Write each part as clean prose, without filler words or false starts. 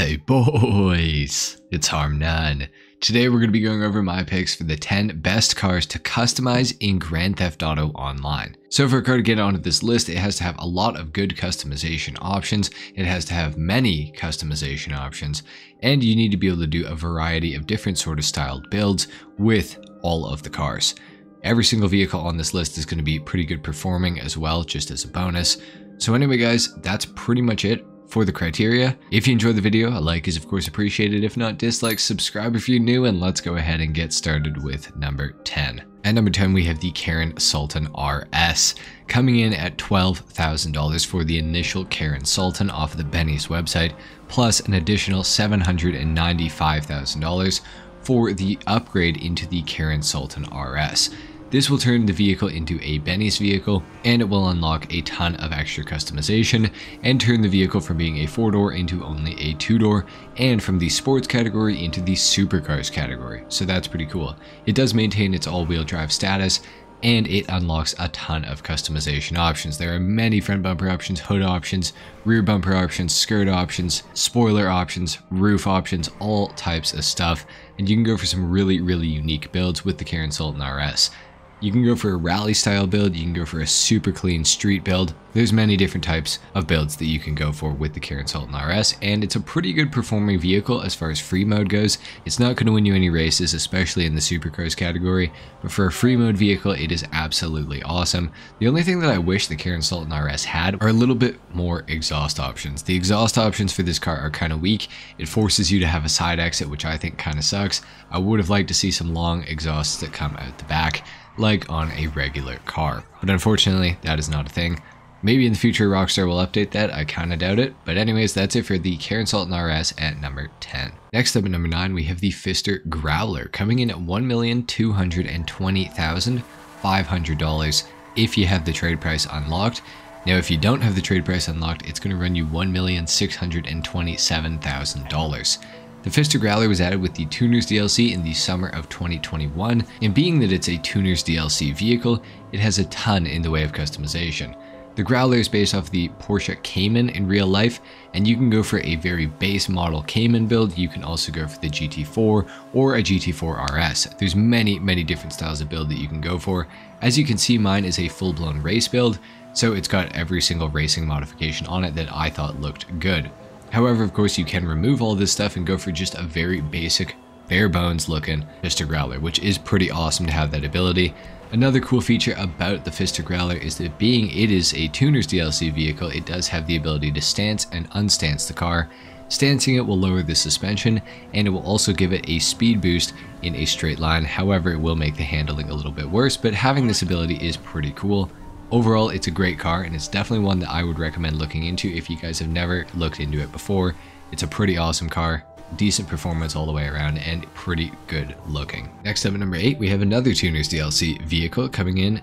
Hey boys, it's HarmNone. Today we're going to be going over my picks for the 10 best cars to customize in Grand Theft Auto Online. So for a car to get onto this list, it has to have a lot of good customization options, it has to have many customization options, and you need to be able to do a variety of different sort of styled builds with all of the cars. Every single vehicle on this list is going to be pretty good performing as well, just as a bonus. So anyway guys, that's pretty much it for the criteria. If you enjoyed the video, a like is of course appreciated. If not, dislike, subscribe if you're new, and let's go ahead and get started with number 10. At number 10, we have the Karin Sultan RS, coming in at $12,000 for the initial Karin Sultan off of the Benny's website, plus an additional $795,000 for the upgrade into the Karin Sultan RS. This will turn the vehicle into a Benny's vehicle, and it will unlock a ton of extra customization and turn the vehicle from being a 4-door into only a 2-door, and from the sports category into the supercars category. So that's pretty cool. It does maintain its all-wheel drive status, and it unlocks a ton of customization options. There are many front bumper options, hood options, rear bumper options, skirt options, spoiler options, roof options, all types of stuff, and you can go for some really unique builds with the Karin Sultan RS. You can go for a rally style build, you can go for a super clean street build. There's many different types of builds that you can go for with the Karin Sultan RS, and it's a pretty good performing vehicle as far as free mode goes. It's not going to win you any races, especially in the supercars category, but for a free mode vehicle, it is absolutely awesome. The only thing that I wish the Karin Sultan RS had are a little bit more exhaust options. The exhaust options for this car are kind of weak. It forces you to have a side exit, which I think kind of sucks. I would have liked to see some long exhausts that come out the back, like on a regular car, but unfortunately that is not a thing. Maybe in the future Rockstar will update that, I kind of doubt it, but anyways, that's it for the Karin Sultan RS at number 10. Next up at number 9, we have the Pfister Growler, coming in at $1,220,500 if you have the trade price unlocked. Now if you don't have the trade price unlocked, it's going to run you $1,627,000. The Pfister Growler was added with the Tuners DLC in the summer of 2021, and being that it's a Tuners DLC vehicle, it has a ton in the way of customization. The Growler is based off the Porsche Cayman in real life, and you can go for a very base model Cayman build. You can also go for the GT4 or a GT4 RS. There's many different styles of build that you can go for. As you can see, mine is a full-blown race build, so it's got every single racing modification on it that I thought looked good. However, of course, you can remove all this stuff and go for just a very basic, bare bones looking Pfister Growler, which is pretty awesome to have that ability. Another cool feature about the Pfister Growler is that being it is a Tuners DLC vehicle, it does have the ability to stance and unstance the car. Stancing it will lower the suspension, and it will also give it a speed boost in a straight line. However, it will make the handling a little bit worse, but having this ability is pretty cool. Overall, it's a great car, and it's definitely one that I would recommend looking into if you guys have never looked into it before. It's a pretty awesome car, decent performance all the way around, and pretty good looking. Next up at number 8, we have another Tuners DLC vehicle coming in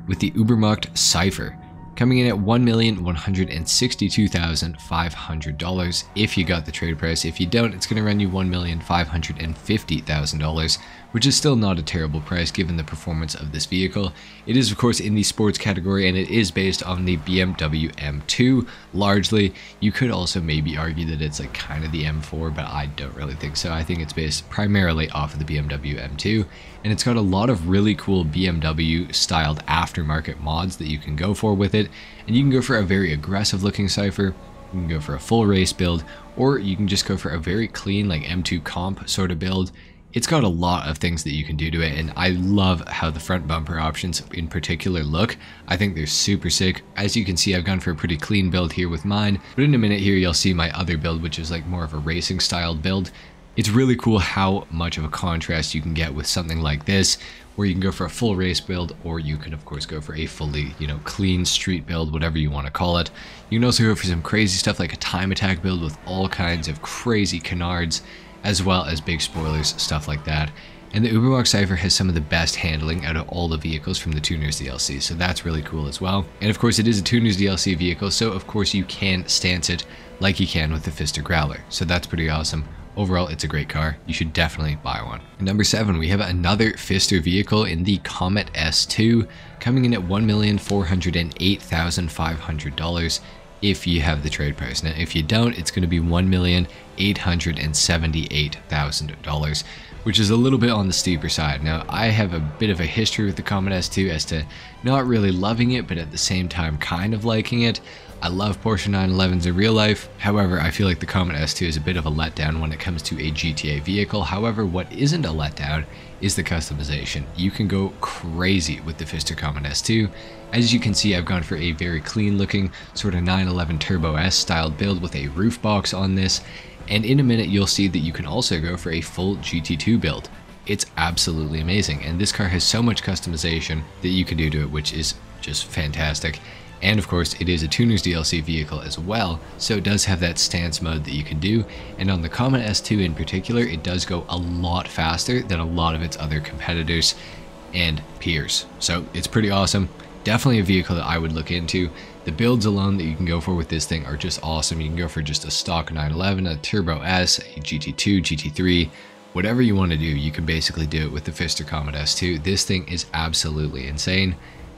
with the Ubermacht Cypher, coming in at $1,162,500 if you got the trade price. If you don't, it's going to run you $1,550,000, which is still not a terrible price given the performance of this vehicle. It is of course in the sports category, and it is based on the BMW M2 largely. You could also maybe argue that it's like kind of the M4, but I don't really think so. I think it's based primarily off of the BMW M2, and it's got a lot of really cool BMW styled aftermarket mods that you can go for with it. And you can go for a very aggressive looking Cypher, you can go for a full race build, or you can just go for a very clean like M2 comp sort of build. It's got a lot of things that you can do to it, and I love how the front bumper options in particular look. I think they're super sick. As you can see, I've gone for a pretty clean build here with mine, but in a minute here you'll see my other build, which is like more of a racing styled build. It's really cool how much of a contrast you can get with something like this, where you can go for a full race build, or you can of course go for a fully, clean street build, whatever you want to call it. You can also go for some crazy stuff like a time attack build with all kinds of crazy canards, as well as big spoilers, stuff like that. And the Ubermacht Cypher has some of the best handling out of all the vehicles from the Tuners DLC, so that's really cool as well. And of course it is a Tuners DLC vehicle, so of course you can stance it like you can with the Pfister Growler, so that's pretty awesome. Overall, it's a great car. You should definitely buy one. At number 7, we have another Pfister vehicle in the Comet S2, coming in at $1,408,500 if you have the trade price. Now, if you don't, it's going to be $1,878,000, which is a little bit on the steeper side. Now, I have a bit of a history with the Comet S2 as to not really loving it, but at the same time kind of liking it. I love Porsche 911s in real life. However, I feel like the Comet S2 is a bit of a letdown when it comes to a GTA vehicle. However, what isn't a letdown is the customization. You can go crazy with the Pfister Comet S2. As you can see, I've gone for a very clean looking sort of 911 Turbo S styled build with a roof box on this. And in a minute, you'll see that you can also go for a full GT2 build. It's absolutely amazing. And this car has so much customization that you can do to it, which is just fantastic. And of course, it is a Tuner's DLC vehicle as well, so it does have that stance mode that you can do. And on the Comet S2 in particular, it does go a lot faster than a lot of its other competitors and peers. So it's pretty awesome. Definitely a vehicle that I would look into. The builds alone that you can go for with this thing are just awesome. You can go for just a stock 911, a Turbo S, a GT2, GT3, whatever you want to do, you can basically do it with the Pfister Comet S2. This thing is absolutely insane.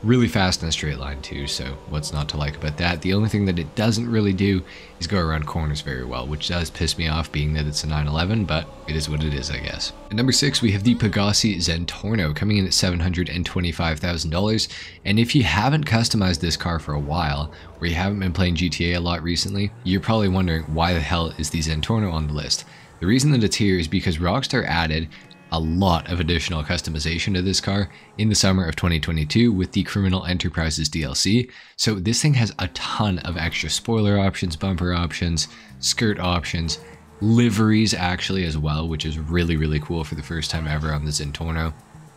Really fast in a straight line too, so what's not to like about that? The only thing that it doesn't really do is go around corners very well, which does piss me off being that it's a 911, but it is what it is, I guess. At number 6, we have the Pegassi Zentorno coming in at $725,000, and if you haven't customized this car for a while, or you haven't been playing GTA a lot recently, you're probably wondering why the hell is the Zentorno on the list. The reason that it's here is because Rockstar added a lot of additional customization to this car in the summer of 2022 with the Criminal Enterprises DLC. So this thing has a ton of extra spoiler options, bumper options, skirt options, liveries actually as well, which is really cool for the first time ever on the Zentorno.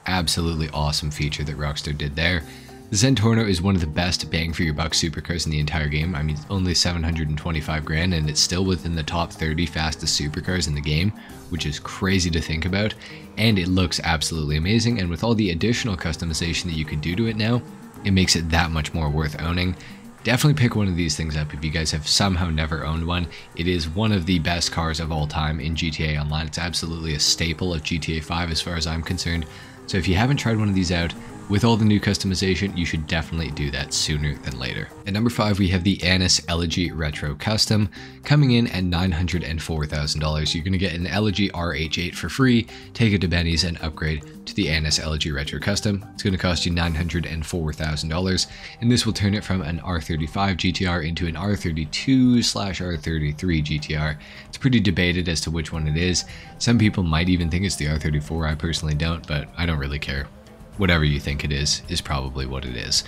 Absolutely awesome feature that Rockstar did there. The Zentorno is one of the best bang for your buck supercars in the entire game. I mean, it's only 725 grand and it's still within the top 30 fastest supercars in the game, which is crazy to think about. And it looks absolutely amazing. And with all the additional customization that you can do to it now, it makes it that much more worth owning. Definitely pick one of these things up if you guys have somehow never owned one. It is one of the best cars of all time in GTA Online. It's absolutely a staple of GTA 5 as far as I'm concerned. So if you haven't tried one of these out, with all the new customization, you should definitely do that sooner than later. At number 5, we have the Annis Elegy Retro Custom coming in at $904,000. You're going to get an Elegy RH8 for free, take it to Benny's and upgrade to the Annis Elegy Retro Custom. It's going to cost you $904,000, and this will turn it from an R35 GTR into an R32/R33 GTR. It's pretty debated as to which one it is. Some people might even think it's the R34. I personally don't, but I don't really care. Whatever you think it is probably what it is.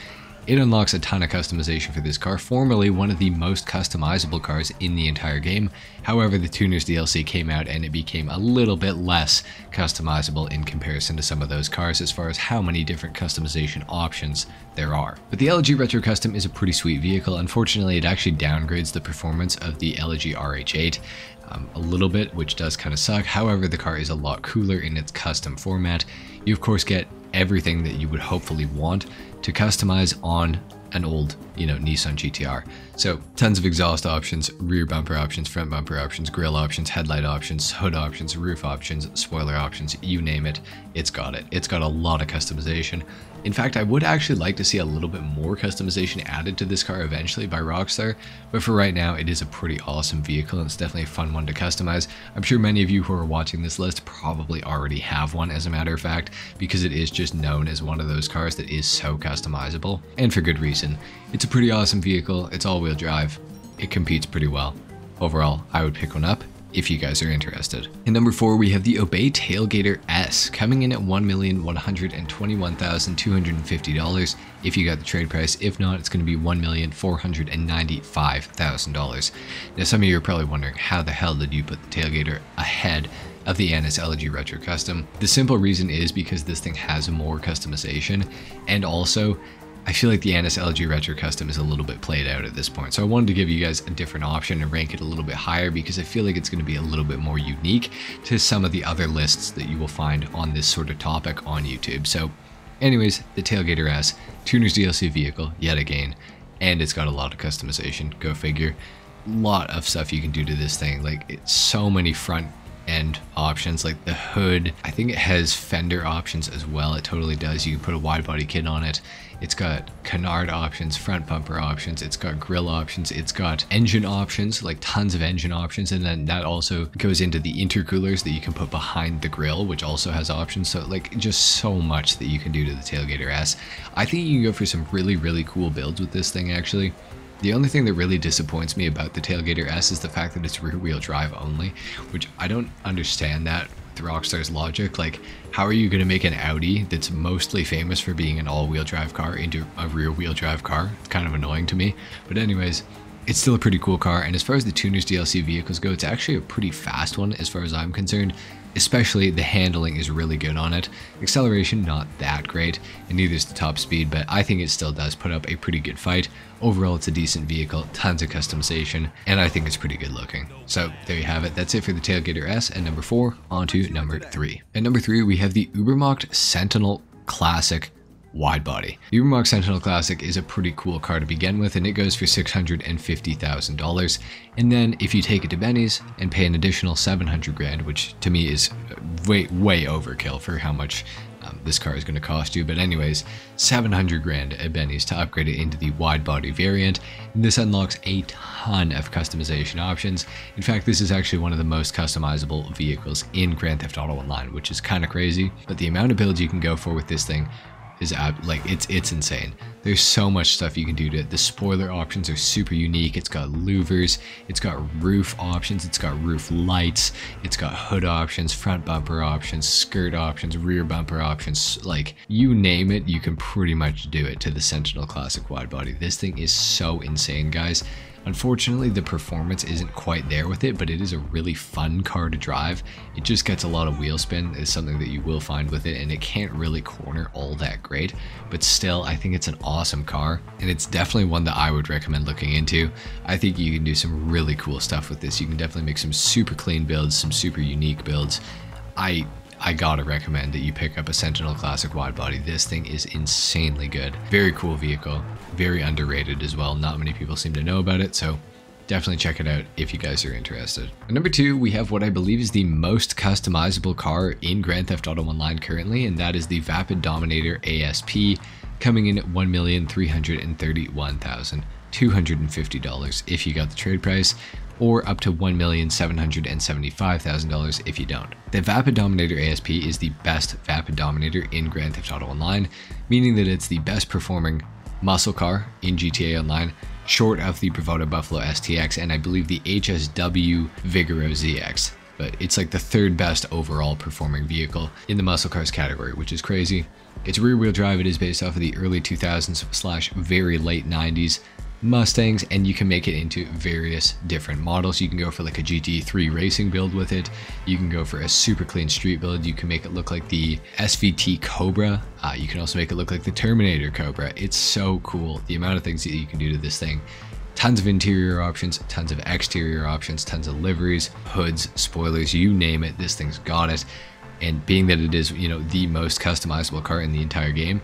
It unlocks a ton of customization for this car, formerly one of the most customizable cars in the entire game. However, the Tuners DLC came out and it became a little bit less customizable in comparison to some of those cars as far as how many different customization options there are. But the Elegy Retro Custom is a pretty sweet vehicle. Unfortunately, it actually downgrades the performance of the Elegy RH8 a little bit, which does kind of suck. However, the car is a lot cooler in its custom format. You of course get everything that you would hopefully want to customize on an old, Nissan GTR. So tons of exhaust options, rear bumper options, front bumper options, grille options, headlight options, hood options, roof options, spoiler options, you name it, it's got it. It's got a lot of customization. In fact, I would actually like to see a little bit more customization added to this car eventually by Rockstar, but for right now, it is a pretty awesome vehicle and it's definitely a fun one to customize. I'm sure many of you who are watching this list probably already have one, as a matter of fact, because it is just known as one of those cars that is so customizable, and for good reason. It's a pretty awesome vehicle, it's all-wheel drive, it competes pretty well. Overall, I would pick one up if you guys are interested. At number 4, we have the Obey Tailgater S coming in at $1,121,250 if you got the trade price. If not, it's going to be $1,495,000. Now, some of you are probably wondering, how the hell did you put the Tailgater ahead of the Annis Elegy Retro Custom? The simple reason is because this thing has more customization, and also I feel like the Annis Elegy Retro Custom is a little bit played out at this point. So I wanted to give you guys a different option and rank it a little bit higher because I feel like it's going to be a little bit more unique to some of the other lists that you will find on this sort of topic on YouTube. So anyways, the Tailgater S, Tuner's DLC vehicle, yet again, and it's got a lot of customization, go figure. A lot of stuff you can do to this thing, like it's so many front end options like the hood. I think it has fender options as well. It totally does. You can put a wide body kit on it. It's got canard options, front bumper options, it's got grill options, it's got engine options, like tons of engine options, and then that also goes into the intercoolers that you can put behind the grill, which also has options. So like just so much that you can do to the Tailgater S. I think you can go for some really cool builds with this thing actually. The only thing that really disappoints me about the Tailgater S is the fact that it's rear wheel drive only, which I don't understand that with Rockstar's logic. Like, how are you going to make an Audi that's mostly famous for being an all-wheel drive car into a rear wheel drive car? It's kind of annoying to me, but anyways, it's still a pretty cool car. And as far as the Tuners DLC vehicles go, it's actually a pretty fast one as far as I'm concerned. Especially the handling is really good on it. Acceleration not that great, and neither is the top speed, but I think it still does put up a pretty good fight. Overall, it's a decent vehicle, tons of customization, and I think it's pretty good looking. So there you have it. That's it for the Tailgater S at number 4. On to number 3. At number 3, we have the Ubermacht Sentinel Classic wide body. The Ubermacht Sentinel Classic is a pretty cool car to begin with, and it goes for $650,000. And then if you take it to Benny's and pay an additional 700 grand, which to me is way overkill for how much this car is going to cost you. But anyways, 700 grand at Benny's to upgrade it into the wide body variant. And this unlocks a ton of customization options. In fact, this is actually one of the most customizable vehicles in Grand Theft Auto Online, which is kind of crazy. But the amount of builds you can go for with this thing is like it's insane. There's so much stuff you can do to it. The spoiler options are super unique. It's got louvers, it's got roof options, it's got roof lights, it's got hood options, front bumper options, skirt options, rear bumper options. Like, you name it, you can pretty much do it to the Sentinel Classic wide body. This thing is so insane, guys. Unfortunately, the performance isn't quite there with it, but it is a really fun car to drive. It just gets a lot of wheel spin, is something that you will find with it, and it can't really corner all that great, but still, I think it's an awesome car, and it's definitely one that I would recommend looking into. I think you can do some really cool stuff with this. You can definitely make some super clean builds, some super unique builds. I gotta recommend that you pick up a Sentinel Classic wide body. This thing is insanely good. Very cool vehicle, very underrated as well. Not many people seem to know about it, so definitely check it out if you guys are interested. At number 2, we have what I believe is the most customizable car in Grand Theft Auto Online currently, and that is the Vapid Dominator ASP, coming in at $1,331,250 if you got the trade price, or up to $1,775,000 if you don't. The Vapid Dominator ASP is the best Vapid Dominator in Grand Theft Auto Online, meaning that it's the best performing muscle car in GTA Online, short of the Bravado Buffalo STX and I believe the HSW Vigoro ZX. But it's like the third best overall performing vehicle in the muscle cars category, which is crazy. It's rear wheel drive. It is based off of the early 2000s / very late 90s Mustangs, and you can make it into various different models. You can go for like a GT3 racing build with it. You can go for a super clean street build. You can make it look like the SVT Cobra. You can also make it look like the Terminator Cobra. It's so cool, the amount of things that you can do to this thing. Tons of interior options, tons of exterior options, tons of liveries, hoods, spoilers, you name it, this thing's got it. And being that it is, you know, the most customizable car in the entire game,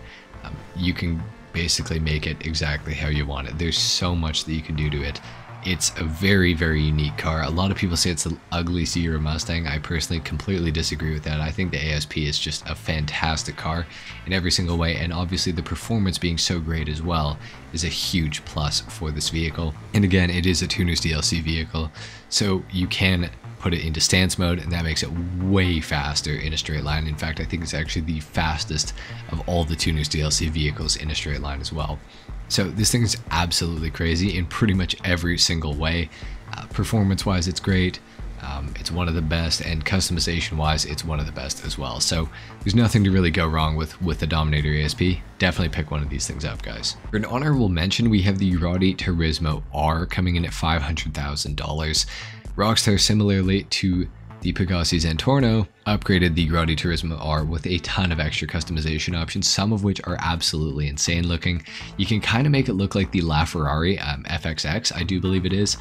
you can basically make it exactly how you want it. There's so much that you can do to it. It's a very unique car. A lot of people say it's the ugly Sierra Mustang. I personally completely disagree with that. I think the ASP is just a fantastic car in every single way, and obviously the performance being so great as well is a huge plus for this vehicle. And again, it is a Tuners DLC vehicle, so you can put it into stance mode, and that makes it way faster in a straight line. In fact, I think it's actually the fastest of all the Tuners DLC vehicles in a straight line as well. So this thing is absolutely crazy in pretty much every single way. Performance wise, it's great. It's one of the best, and customization wise, it's one of the best as well. So there's nothing to really go wrong with the Dominator ASP. Definitely pick one of these things up, guys. For an honorable mention, we have the Roddy Turismo R coming in at $500,000. Rockstar, similarly to the Pegasi Zentorno, upgraded the Roddy Turismo R with a ton of extra customization options, some of which are absolutely insane looking. You can kind of make it look like the LaFerrari FXX, I do believe it is,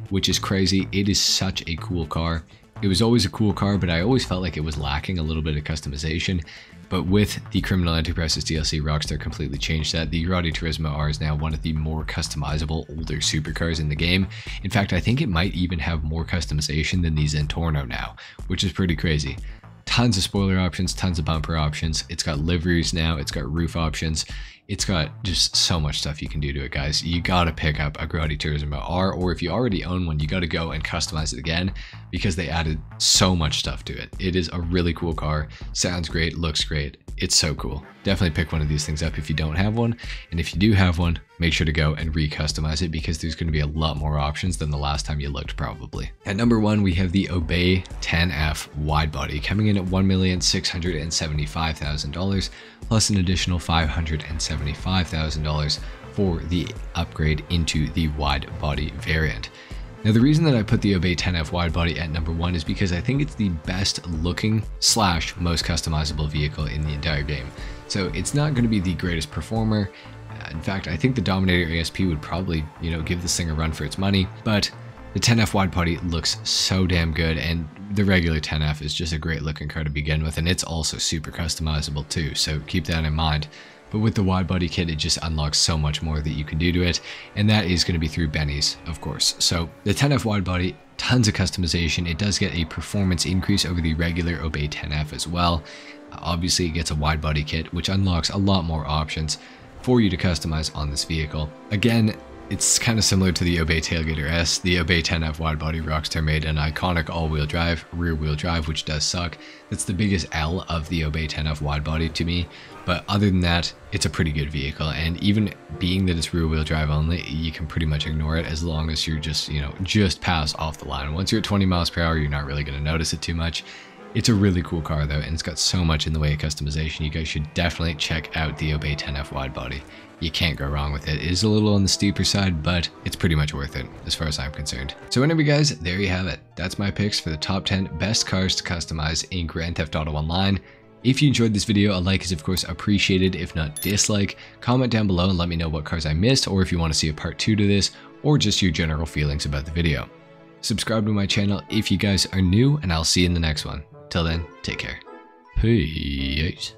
which is crazy. It is such a cool car. It was always a cool car, but I always felt like it was lacking a little bit of customization. But with the Criminal Enterprises DLC, Rockstar completely changed that. The Gran Turismo R is now one of the more customizable older supercars in the game. In fact, I think it might even have more customization than the Zentorno now, which is pretty crazy. Tons of spoiler options, tons of bumper options. It's got liveries now, it's got roof options. It's got just so much stuff you can do to it, guys. You gotta pick up a Gran Turismo R, or if you already own one, you gotta go and customize it again because they added so much stuff to it. It is a really cool car, sounds great, looks great. It's so cool. Definitely pick one of these things up if you don't have one, and if you do have one, make sure to go and re-customize it because there's going to be a lot more options than the last time you looked probably. At number 1, we have the Obey 10F widebody coming in at $1,675,000 plus an additional $575,000 for the upgrade into the widebody variant. Now, the reason that I put the Obey 10F widebody at number 1 is because I think it's the best looking / most customizable vehicle in the entire game. So it's not going to be the greatest performer. In fact, I think the Dominator ASP would probably, give this thing a run for its money, but the 10F widebody looks so damn good, and the regular 10F is just a great looking car to begin with, and it's also super customizable too, so keep that in mind. But with the widebody kit, it just unlocks so much more that you can do to it, and that is going to be through Benny's, of course. So the 10F widebody, tons of customization. It does get a performance increase over the regular Obey 10F as well. Obviously, it gets a widebody kit, which unlocks a lot more options for you to customize on this vehicle. Again, it's kind of similar to the Obey Tailgater S. The Obey 10F widebody, Rockstar made an iconic all-wheel drive, rear-wheel drive, which does suck. That's the biggest L of the Obey 10F widebody to me. But other than that, it's a pretty good vehicle. And even being that it's rear-wheel drive only, you can pretty much ignore it as long as you're just, just pass off the line. Once you're at 20 miles per hour, you're not really going to notice it too much. It's a really cool car though, and it's got so much in the way of customization. You guys should definitely check out the Obey 10F widebody. You can't go wrong with it. It is a little on the steeper side, but it's pretty much worth it as far as I'm concerned. So anyway guys, there you have it. That's my picks for the top 10 best cars to customize in Grand Theft Auto Online. If you enjoyed this video, a like is of course appreciated, if not dislike. Comment down below and let me know what cars I missed, or if you want to see a part 2 to this, or just your general feelings about the video. Subscribe to my channel if you guys are new, and I'll see you in the next one. Till then, take care. Peace.